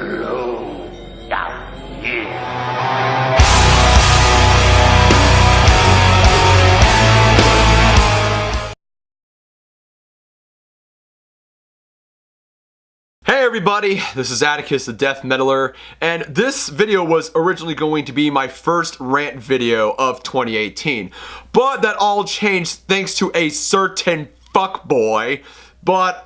Slow down here. Hey everybody, this is Atticus the Death Metaler, and this video was originally going to be my first rant video of 2018, but that all changed thanks to a certain fuckboy. But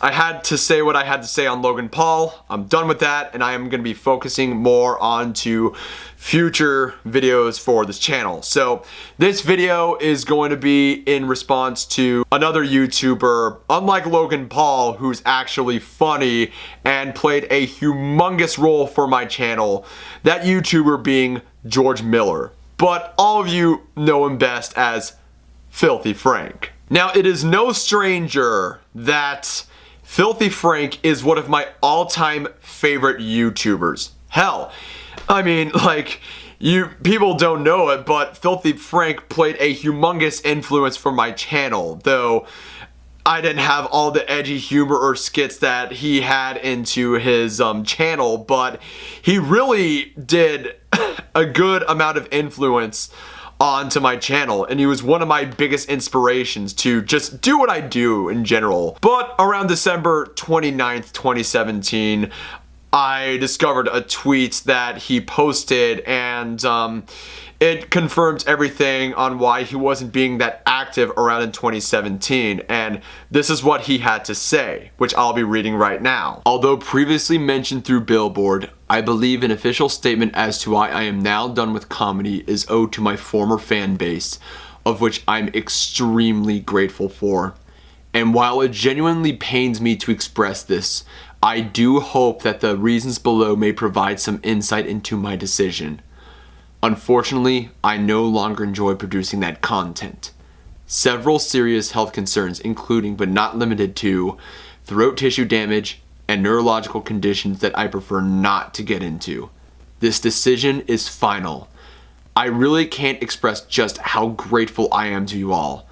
I had to say what I had to say on Logan Paul. I'm done with that, and I am going to be focusing more onto future videos for this channel. So this video is going to be in response to another YouTuber, unlike Logan Paul, who's actually funny and played a humongous role for my channel. That YouTuber being George Miller. But all of you know him best as Filthy Frank. Now, it is no stranger that Filthy Frank is one of my all-time favorite YouTubers. Hell, I mean, like, people don't know it, but Filthy Frank played a humongous influence for my channel, though I didn't have all the edgy humor or skits that he had into his channel, but he really did a good amount of influence onto my channel, and he was one of my biggest inspirations to just do what I do in general. But around December 29th, 2017, I discovered a tweet that he posted, and it confirms everything on why he wasn't being that active around in 2017, and this is what he had to say, which I'll be reading right now. Although previously mentioned through Billboard, I believe an official statement as to why I am now done with comedy is owed to my former fan base, of which I'm extremely grateful for. And while it genuinely pains me to express this, I do hope that the reasons below may provide some insight into my decision. Unfortunately, I no longer enjoy producing that content. Several serious health concerns, including but not limited to throat tissue damage and neurological conditions that I prefer not to get into. This decision is final. I really can't express just how grateful I am to you all,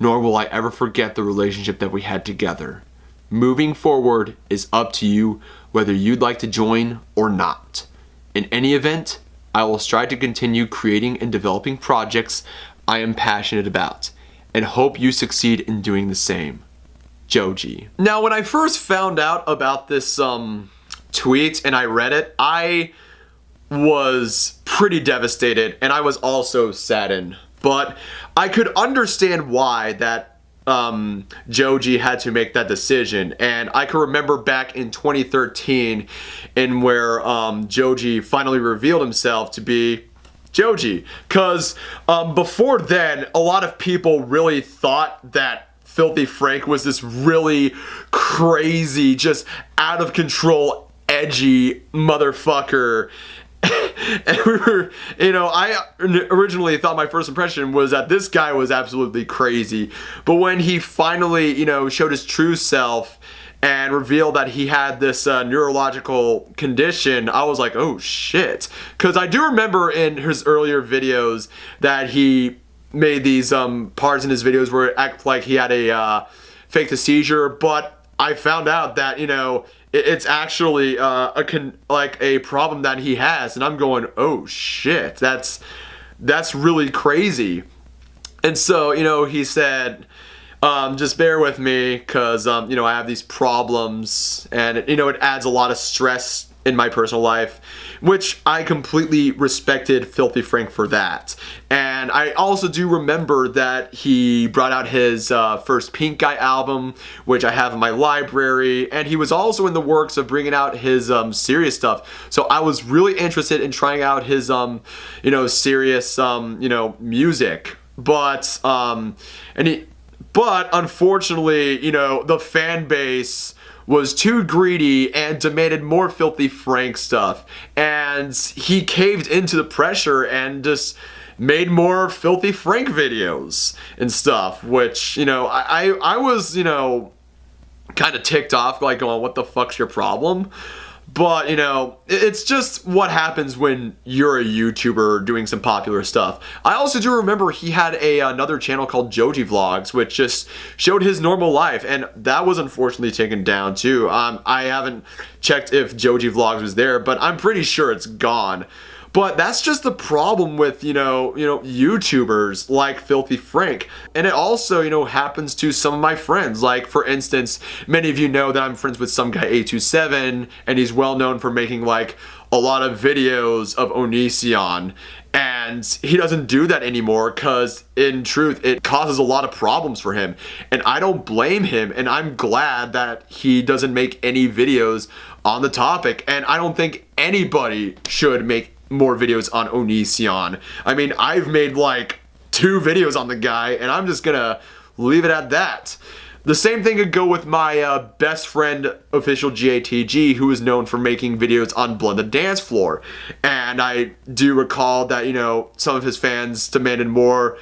nor will I ever forget the relationship that we had together. Moving forward is up to you whether you'd like to join or not. In any event, I will strive to continue creating and developing projects I am passionate about, and hope you succeed in doing the same. Joji. Now, when I first found out about this tweet and I read it, I was pretty devastated, and I was also saddened. But I could understand why that Joji had to make that decision, and I can remember back in 2013 in where Joji finally revealed himself to be Joji, because before then a lot of people really thought that Filthy Frank was this really crazy, just out of control, edgy motherfucker. And we were, I originally thought my first impression was that this guy was absolutely crazy. But when he finally, showed his true self and revealed that he had this neurological condition, I was like, oh shit. Because I do remember in his earlier videos that he made these parts in his videos where it acted like he had a faked a seizure, but I found out that, it's actually a problem that he has, and I'm going, oh shit, that's really crazy. And so, he said, just bear with me, because, I have these problems, and, it adds a lot of stress in my personal life, which I completely respected Filthy Frank for that. And I also do remember that he brought out his first Pink Guy album, which I have in my library, and he was also in the works of bringing out his serious stuff. So I was really interested in trying out his serious music. But unfortunately, the fan base was too greedy and demanded more Filthy Frank stuff, and he caved into the pressure and just made more Filthy Frank videos and stuff, which I was kind of ticked off, like going, what the fuck's your problem? But, you know, it's just what happens when you're a YouTuber doing some popular stuff. I also do remember he had another channel called Joji Vlogs, which just showed his normal life, and that was unfortunately taken down too. I haven't checked if Joji Vlogs was there, but I'm pretty sure it's gone. But that's just the problem with, you know, YouTubers like Filthy Frank. And it also, you know, happens to some of my friends. Like, for instance, many of you know that I'm friends with some guy, 827, and he's well known for making, like, a lot of videos of Onision. And he doesn't do that anymore because, in truth, it causes a lot of problems for him. And I don't blame him, and I'm glad that he doesn't make any videos on the topic. And I don't think anybody should make more videos on Onision. I mean, I've made like 2 videos on the guy, and I'm just gonna leave it at that. The same thing could go with my best friend, Official GATG, who is known for making videos on Blood the Dance Floor. And I do recall that, you know, some of his fans demanded more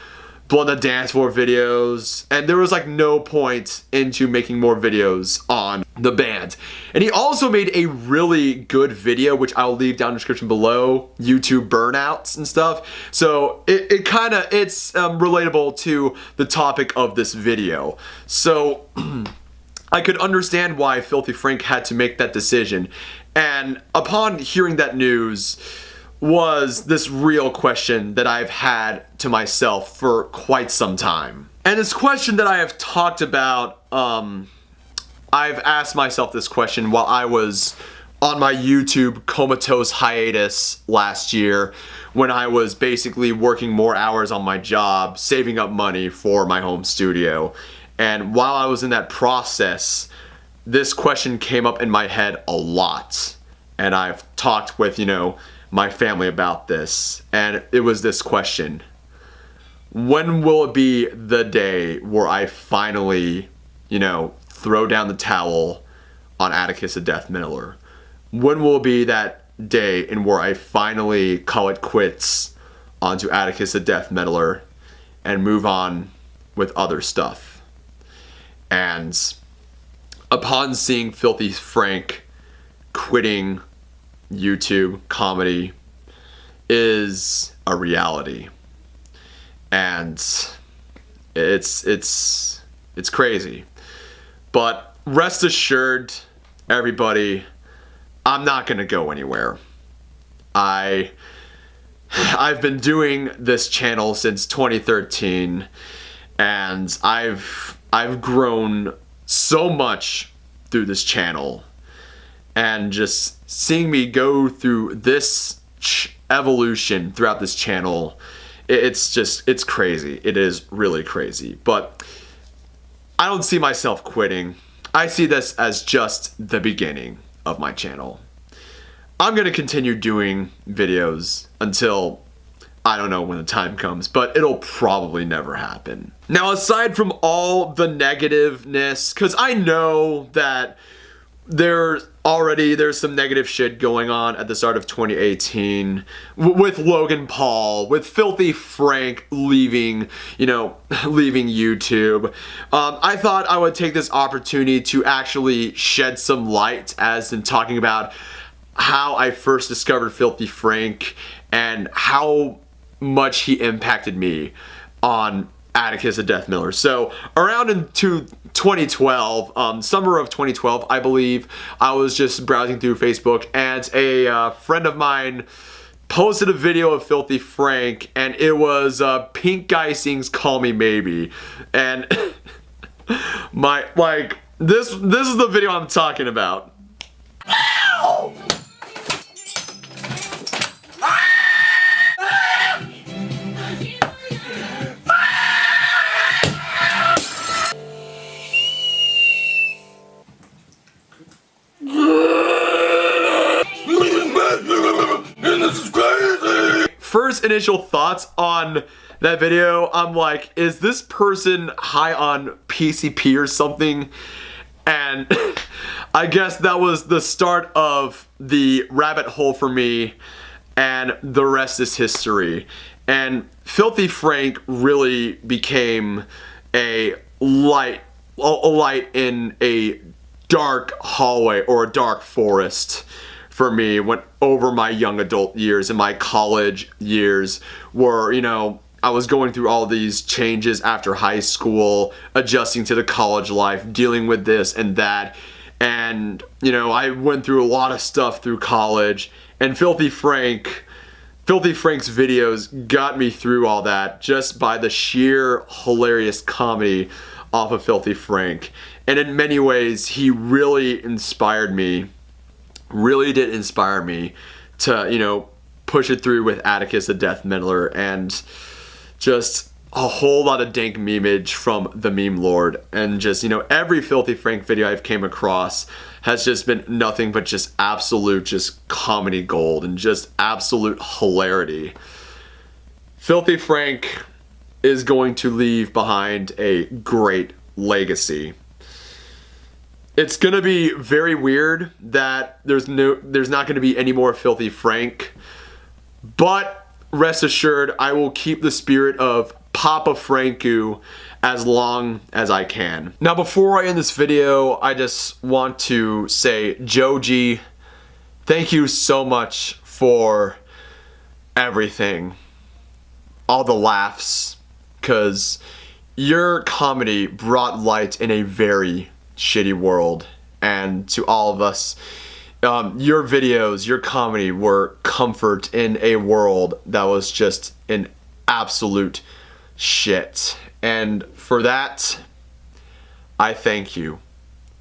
Blood the Dance Floor videos, and there was like no point into making more videos on the band. And he also made a really good video, which I'll leave down in the description below, YouTube burnouts and stuff. So it's relatable to the topic of this video. So I could understand why Filthy Frank had to make that decision. And upon hearing that news, was this real question that I've had to myself for quite some time. And this question that I have talked about, I've asked myself this question while I was on my YouTube comatose hiatus last year, when I was basically working more hours on my job, saving up money for my home studio. And while I was in that process, this question came up in my head a lot. And I've talked with, you know, my family about this, and it was this question: when will it be the day where I finally, you know, throw down the towel on Atticus the Death Miller? When will it be that day in where I finally call it quits onto Atticus the Death Miller and move on with other stuff? And upon seeing Filthy Frank quitting YouTube comedy is a reality, and it's crazy. But rest assured, everybody, I'm not gonna go anywhere. I've been doing this channel since 2013, and I've grown so much through this channel. And just seeing me go through this evolution throughout this channel, it's crazy. It is really crazy. But I don't see myself quitting. I see this as just the beginning of my channel. I'm going to continue doing videos until, I don't know when the time comes, but it'll probably never happen. Now, aside from all the negativeness, because I know that there's some negative shit going on at the start of 2018 with Logan Paul, with Filthy Frank leaving YouTube. I thought I would take this opportunity to actually shed some light as in talking about how I first discovered Filthy Frank and how much he impacted me on Atticus the Death Miller. So around into 2012, summer of 2012, I believe, I was just browsing through Facebook, and a friend of mine posted a video of Filthy Frank, and it was Pink Guy Sings Call Me Maybe. And this is the video I'm talking about. First initial thoughts on that video, I'm like, is this person high on PCP or something? And I guess that was the start of the rabbit hole for me, and the rest is history. And Filthy Frank really became a light in a dark hallway or a dark forest for me went over my young adult years and my college years, where, you know, I was going through all these changes after high school, adjusting to the college life, dealing with this and that. And, you know, I went through a lot of stuff through college, and Filthy Frank's videos got me through all that just by the sheer hilarious comedy off of Filthy Frank. And in many ways, he really inspired me, really did inspire me to, you know, push it through with Atticus the Death Meddler, and just a whole lot of dank memeage from the meme lord. And just, you know, every Filthy Frank video I've came across has just been nothing but just absolute just comedy gold and just absolute hilarity. Filthy Frank is going to leave behind a great legacy. It's gonna be very weird that there's not gonna be any more Filthy Frank, but rest assured, I will keep the spirit of Papa Franku as long as I can. Now, before I end this video, I just want to say, Joji, thank you so much for everything. All the laughs, because your comedy brought light in a very shitty world. And to all of us, your videos, your comedy were comfort in a world that was just an absolute shit. And for that, I thank you,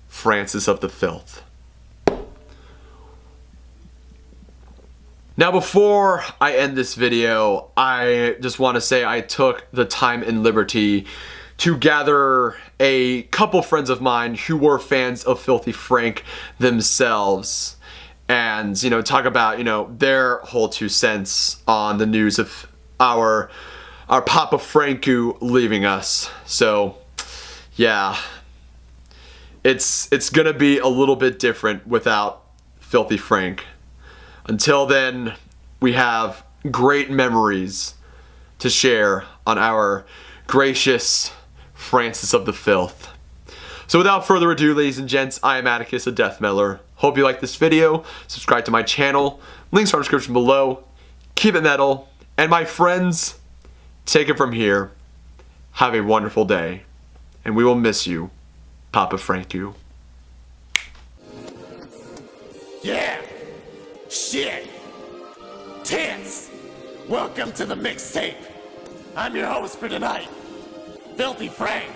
Francis of the Filth. Now, before I end this video, I just want to say I took the time and liberty to gather a couple friends of mine who were fans of Filthy Frank themselves, and, you know, talk about, you know, their whole 2 cents on the news of our Papa Franku leaving us. So yeah, it's gonna be a little bit different without Filthy Frank. Until then, we have great memories to share on our gracious Francis of the Filth. So without further ado, ladies and gents, I am Atticus, the Death Meddler. Hope you liked this video. Subscribe to my channel. Links are in the description below. Keep it metal. And my friends, take it from here. Have a wonderful day. And we will miss you, Papa Franku. Yeah! Shit! Tits! Welcome to the mixtape. I'm your host for tonight, Filthy Frank.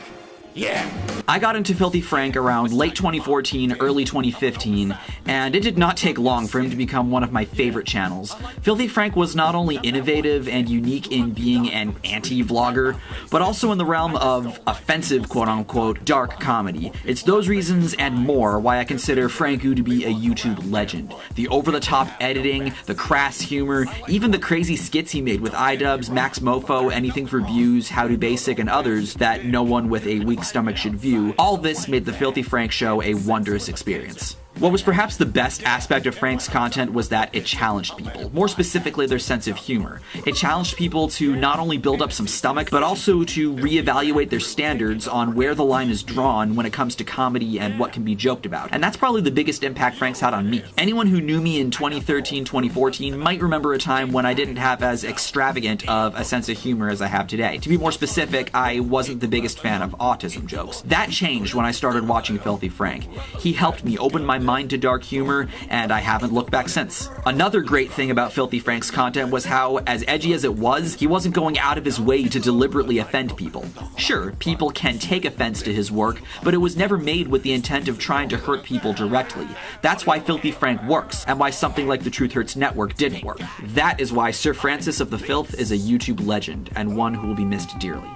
Yeah. I got into Filthy Frank around late 2014, early 2015, and it did not take long for him to become one of my favorite channels. Filthy Frank was not only innovative and unique in being an anti-vlogger, but also in the realm of offensive, quote-unquote, dark comedy. It's those reasons and more why I consider Franku to be a YouTube legend. The over-the-top editing, the crass humor, even the crazy skits he made with iDubbbz, Max Mofo, Anything for Views, How to Basic, and others that no one with a weak stomach should view. All this made the Filthy Frank show a wondrous experience. What was perhaps the best aspect of Frank's content was that it challenged people, more specifically their sense of humor. It challenged people to not only build up some stomach, but also to reevaluate their standards on where the line is drawn when it comes to comedy and what can be joked about. And that's probably the biggest impact Frank's had on me. Anyone who knew me in 2013, 2014 might remember a time when I didn't have as extravagant of a sense of humor as I have today. To be more specific, I wasn't the biggest fan of autism jokes. That changed when I started watching Filthy Frank. He helped me open my mind to dark humor, and I haven't looked back since. Another great thing about Filthy Frank's content was how, as edgy as it was, he wasn't going out of his way to deliberately offend people. Sure, people can take offense to his work, but it was never made with the intent of trying to hurt people directly. That's why Filthy Frank works, and why something like the Truth Hurts Network didn't work. That is why Sir Francis of the Filth is a YouTube legend, and one who will be missed dearly.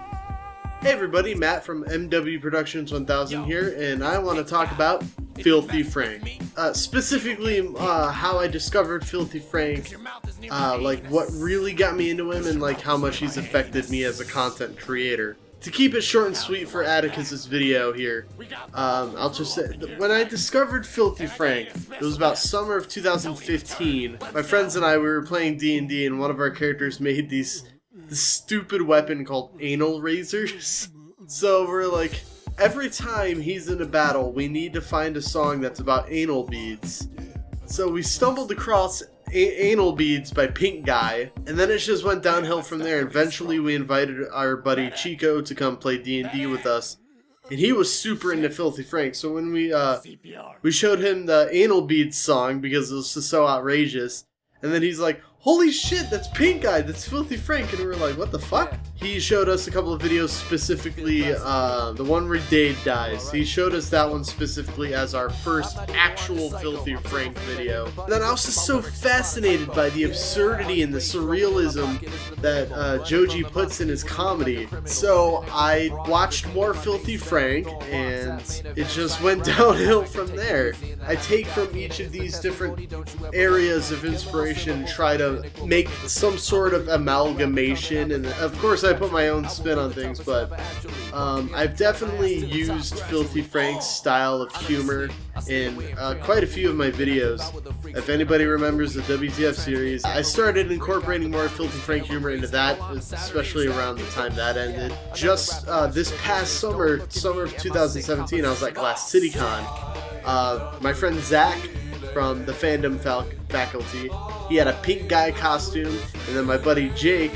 Hey everybody, Matt from MW Productions 1000 here, and I want to talk about Filthy Frank. Specifically, how I discovered Filthy Frank, like what really got me into him, and like how much he's affected me as a content creator. To keep it short and sweet for Atticus's video here, I'll just say, when I discovered Filthy Frank, it was about summer of 2015. My friends and I, we were playing D&D, and one of our characters made this stupid weapon called anal razors. So we're like, every time he's in a battle, we need to find a song that's about anal beads. So we stumbled across Anal Beads by Pink Guy, and then it just went downhill from there. Eventually we invited our buddy Chico to come play D&D with us, and he was super into Filthy Frank. So when we showed him the Anal Beads song because it was just so outrageous, and then he's like, holy shit, that's Pink Guy, that's Filthy Frank, and we were like, what the fuck? He showed us a couple of videos, specifically the one where Dade dies. He showed us that one specifically as our first actual Filthy Frank video. And then I was just so fascinated by the absurdity and the surrealism that Joji puts in his comedy. So I watched more Filthy Frank, and it just went downhill from there. I take from each of these different areas of inspiration and try to make some sort of amalgamation, and of course I put my own spin on things, but I've definitely used Filthy Frank's style of humor in quite a few of my videos. If anybody remembers the WTF series, I started incorporating more Filthy Frank humor into that, especially around the time that ended. Just this past summer of 2017, I was at Glass CityCon. My friend Zach from the fandom faculty, he had a Pink Guy costume, and then my buddy Jake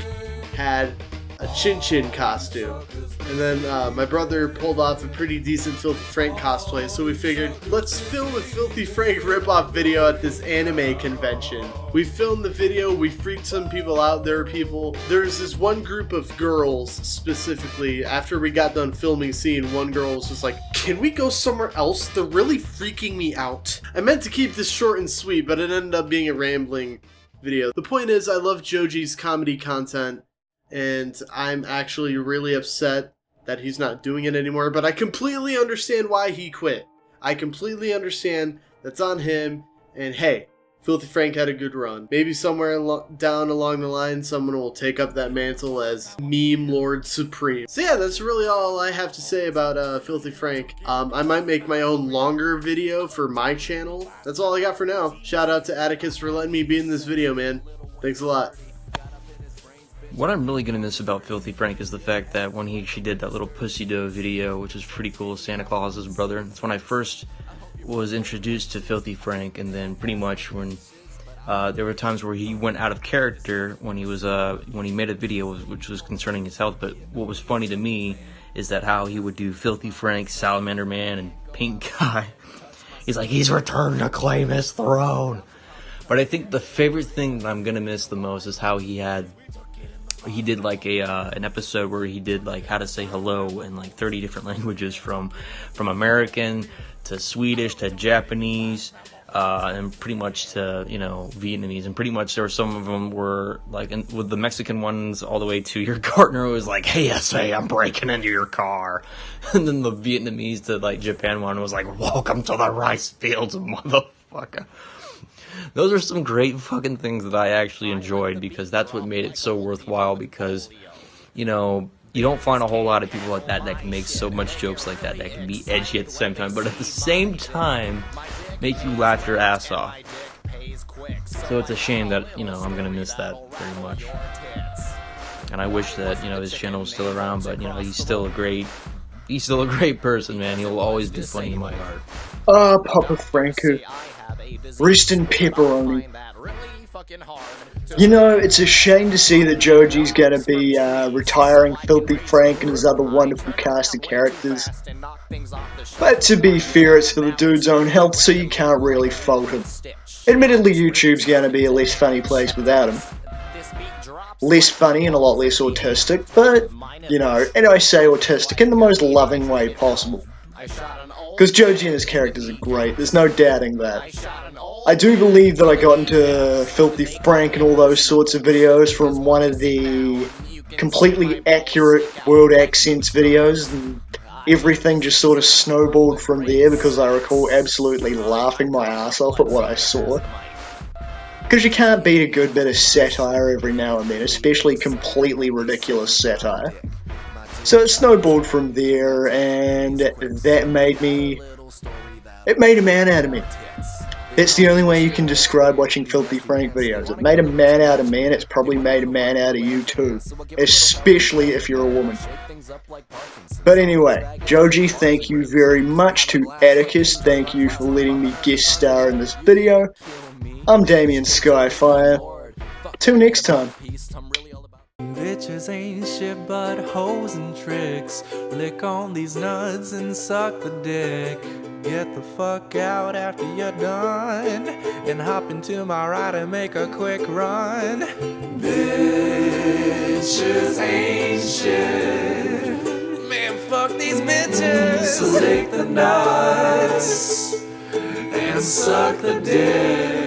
had a Chin Chin costume. And then my brother pulled off a pretty decent Filthy Frank cosplay, so we figured, let's film a Filthy Frank ripoff video at this anime convention. We filmed the video, we freaked some people out. There's this one group of girls, specifically, after we got done filming scene, one girl was just like, can we go somewhere else? They're really freaking me out. I meant to keep this short and sweet, but it ended up being a rambling video. The point is, I love Joji's comedy content, and I'm actually really upset that he's not doing it anymore, but I completely understand why he quit. I completely understand that's on him, and hey, Filthy Frank had a good run. Maybe somewhere down along the line, someone will take up that mantle as Meme Lord Supreme. So yeah, that's really all I have to say about Filthy Frank. I might make my own longer video for my channel. That's all I got for now. Shout out to Atticus for letting me be in this video, man. Thanks a lot. What I'm really gonna miss about Filthy Frank is the fact that when she did that little Pussy Dough video, which was pretty cool, Santa Claus's brother. That's when I first was introduced to Filthy Frank, and then pretty much when there were times where he went out of character when he made a video which was concerning his health. But what was funny to me is that how he would do Filthy Frank, Salamander Man, and Pink Guy. He's like, he's returned to claim his throne. But I think the favorite thing that I'm gonna miss the most is how he did like an episode where he did like how to say hello in like 30 different languages, from American to Swedish to Japanese, and pretty much to, you know, Vietnamese, and pretty much there were some of them were like, with the Mexican ones all the way to your partner was like, hey SA, I'm breaking into your car. And then the Vietnamese to like Japan one was like, welcome to the rice fields, motherfucker. Those are some great fucking things that I actually enjoyed, because that's what made it so worthwhile, because, you know, you don't find a whole lot of people like that can make so much jokes like that can be edgy at the same time, but at the same time make you laugh your ass off. So it's a shame that, you know, I'm gonna miss that very much. And I wish that, you know, his channel was still around, but, you know, he's still a great person, man. He'll always be funny in my heart. Papa Franku. Rest in pepperoni. You know, it's a shame to see that Joji's gonna be retiring Filthy Frank and his other wonderful cast of characters. But to be fair, it's for the dude's own health, so you can't really fault him. Admittedly, YouTube's gonna be a less funny place without him. Less funny and a lot less autistic, but, you know, and I say autistic in the most loving way possible. Because Joji and his characters are great, there's no doubting that. I do believe that I got into Filthy Frank and all those sorts of videos from one of the completely accurate world accents videos, and everything just sort of snowballed from there, because I recall absolutely laughing my ass off at what I saw. Because you can't beat a good bit of satire every now and then, especially completely ridiculous satire. So it snowballed from there, and that made a man out of me. It's the only way you can describe watching Filthy Frank videos. It made a man out of me, and it's probably made a man out of you too. Especially if you're a woman. But anyway, Joji, thank you very much. To Atticus, thank you for letting me guest star in this video. I'm Damien Skyfire. Till next time. Bitches ain't shit but hoes and tricks. Lick on these nuts and suck the dick. Get the fuck out after you're done, and hop into my ride and make a quick run. Bitches ain't shit. Man, fuck these bitches. So lick the nuts and suck the dick.